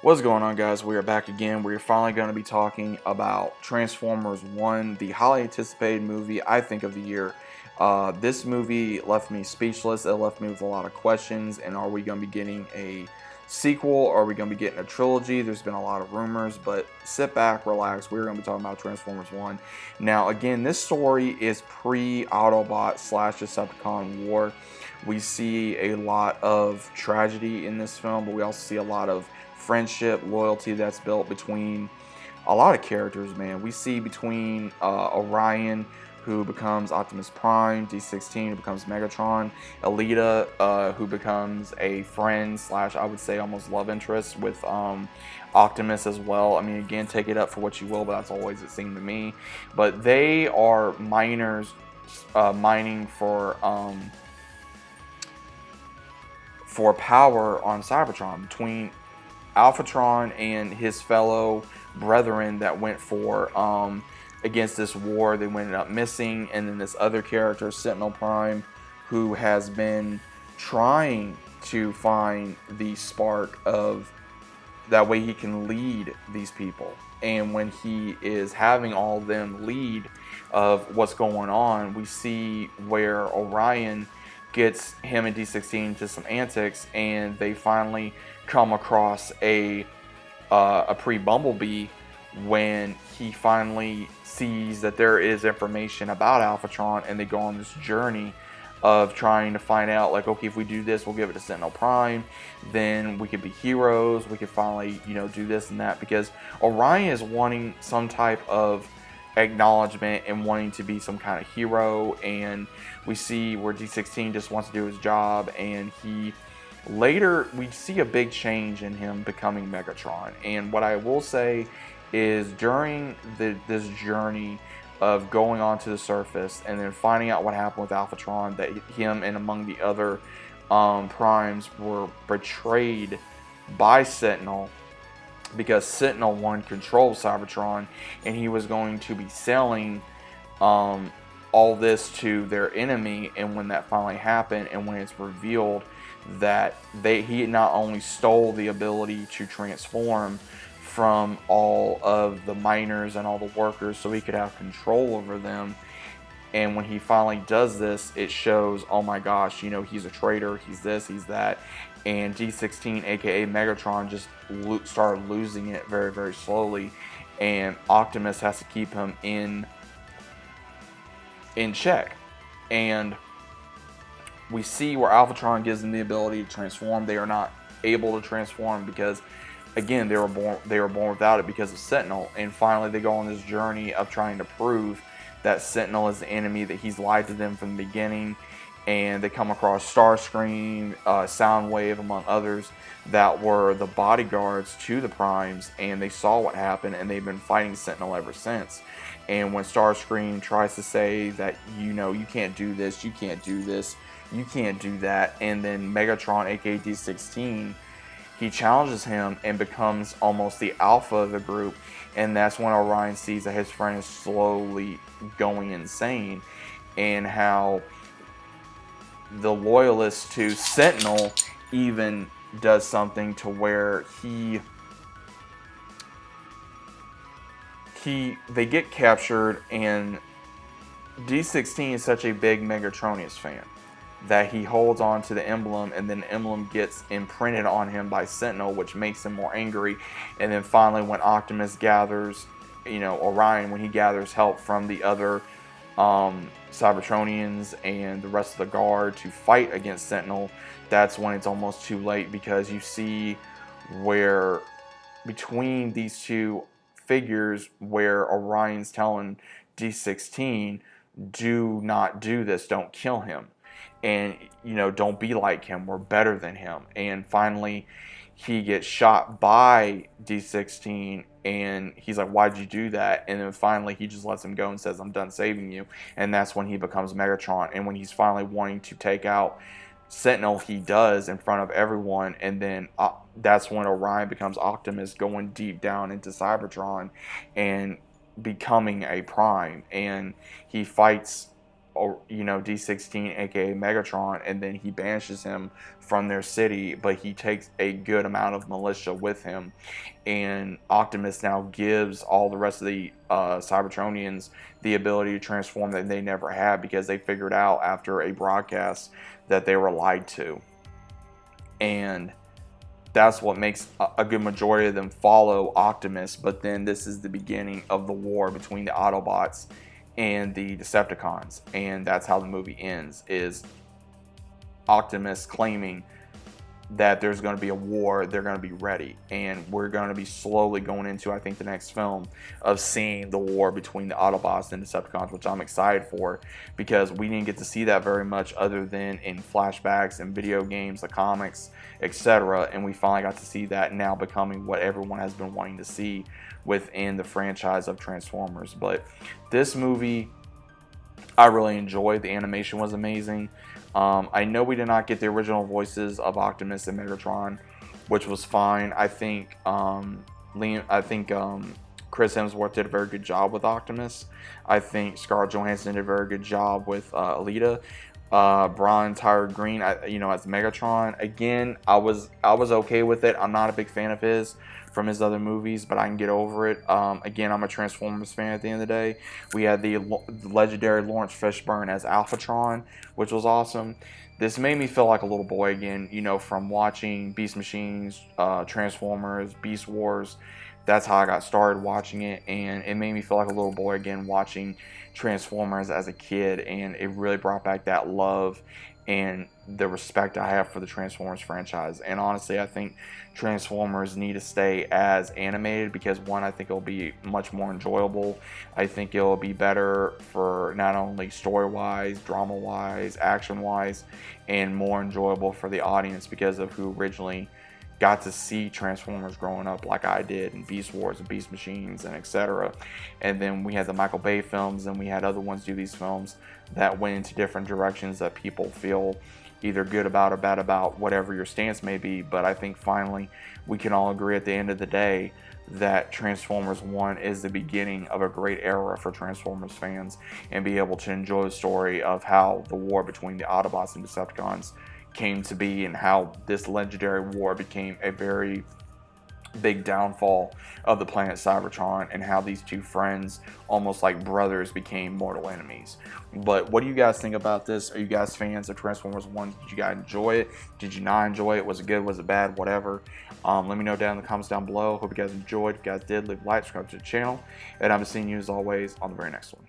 What's going on, guys? We are back again. We're finally going to be talking about Transformers 1, the highly anticipated movie, I think, of the year. This movie left me speechless. It left me with a lot of questions. And are we going to be getting a sequel? Are we going to be getting a trilogy? There's been a lot of rumors, but sit back, relax. We're going to be talking about Transformers 1. Now, again, this story is pre-Autobot / Decepticon war. We see a lot of tragedy in this film, but we also see a lot of friendship, loyalty that's built between a lot of characters, man. We see between Orion, who becomes Optimus Prime, D16, who becomes Megatron, Alita, who becomes a friend / I would say almost love interest with Optimus as well. I mean, again, take it up for what you will, but that's always it seemed to me. But they are miners mining for power on Cybertron between Alphatron and his fellow brethren that went for against this war. They ended up missing, and then this other character, Sentinel Prime, who has been trying to find the spark of that way he can lead these people. And when he is having all of them lead of what's going on, we see where Orion gets him and D16 to some antics, and they finally come across a pre-Bumblebee when he finally sees that there is information about Alphatron, and they go on this journey of trying to find out, like, okay, if we do this, we'll give it to Sentinel Prime, then we could be heroes, we could finally, do this and that, because Orion is wanting some type of acknowledgement and wanting to be some kind of hero. And we see where D16 just wants to do his job, and later we see a big change in him becoming Megatron. And what I will say is, during this journey of going onto the surface and then finding out what happened with Alphatron, that him and among the other primes were betrayed by Sentinel, because Sentinel wanted control of Cybertron, and he was going to be selling all this to their enemy. And when that finally happened, and when it's revealed that he not only stole the ability to transform from all of the miners and all the workers so he could have control over them, and when he finally does this, it shows, oh my gosh, he's a traitor, he's this, he's that. And D16, aka Megatron, just started losing it very, very slowly, and Optimus has to keep him in check. And we see where Alphatron gives them the ability to transform. They are not able to transform because, again, they were born without it because of Sentinel. And finally, they go on this journey of trying to prove that Sentinel is the enemy, that he's lied to them from the beginning. And they come across Starscream, Soundwave, among others, that were the bodyguards to the Primes, and they saw what happened, and they've been fighting Sentinel ever since. And when Starscream tries to say that, you can't do this, you can't do this, you can't do that, and then Megatron, aka D16, he challenges him and becomes almost the alpha of the group, and that's when Orion sees that his friend is slowly going insane, and how the loyalist to Sentinel even does something to where they get captured, and D16 is such a big Megatronius fan that he holds on to the emblem, and then the emblem gets imprinted on him by Sentinel, which makes him more angry. And then finally, when Optimus gathers, Orion, when he gathers help from the other Cybertronians and the rest of the guard to fight against Sentinel, that's when it's almost too late, because you see where between these two figures where Orion's telling D16, do not do this, don't kill him, and don't be like him, we're better than him. And finally he gets shot by D16, and he's like, why'd you do that? And then finally he just lets him go and says, I'm done saving you. And that's when he becomes Megatron. And when he's finally wanting to take out Sentinel, he does in front of everyone. And then that's when Orion becomes Optimus, going deep down into Cybertron and becoming a Prime. And he fights or, D16, aka Megatron, and then he banishes him from their city, but he takes a good amount of militia with him. And Optimus now gives all the rest of the Cybertronians the ability to transform that they never had, because they figured out after a broadcast that they were lied to. And that's what makes a good majority of them follow Optimus. But then this is the beginning of the war between the Autobots and the Decepticons, and that's how the movie ends, is Optimus claiming that there's going to be a war, they're going to be ready, and we're going to be slowly going into, I think, the next film of seeing the war between the Autobots and Decepticons, which I'm excited for, because we didn't get to see that very much other than in flashbacks and video games, the comics, etc. And we finally got to see that now becoming what everyone has been wanting to see within the franchise of Transformers. But this movie, I really enjoyed. The animation was amazing. I know we did not get the original voices of Optimus and Megatron, which was fine. I think Chris Hemsworth did a very good job with Optimus. I think Scarlett Johansson did a very good job with Alita. Brian Tyree Green, as Megatron. Again, I was okay with it. I'm not a big fan of his from his other movies, but I can get over it. Again, I'm a Transformers fan at the end of the day. We had the legendary Lawrence Fishburne as Alphatron, which was awesome. This made me feel like a little boy again, from watching Beast Machines, Transformers, Beast Wars. That's how I got started watching it, and it made me feel like a little boy again watching Transformers as a kid, and it really brought back that love and the respect I have for the Transformers franchise. And honestly, I think Transformers need to stay as animated, because one, I think it'll be much more enjoyable. I think it'll be better for not only story-wise, drama-wise, action-wise, and more enjoyable for the audience because of who originally got to see Transformers growing up like I did, and Beast Wars and Beast Machines and etc. And then we had the Michael Bay films, and we had other ones do these films that went into different directions that people feel either good about or bad about, whatever your stance may be. But I think finally we can all agree at the end of the day that Transformers 1 is the beginning of a great era for Transformers fans, and be able to enjoy the story of how the war between the Autobots and Decepticons came to be, and how this legendary war became a very big downfall of the planet Cybertron, and how these two friends, almost like brothers, became mortal enemies. But what do you guys think about this? Are you guys fans of Transformers 1? Did you guys enjoy it? Did you not enjoy it? Was it good? Was it bad? Whatever. Let me know down in the comments down below. Hope you guys enjoyed. If you guys did, leave a like, subscribe to the channel, and I'm seeing you as always on the very next one.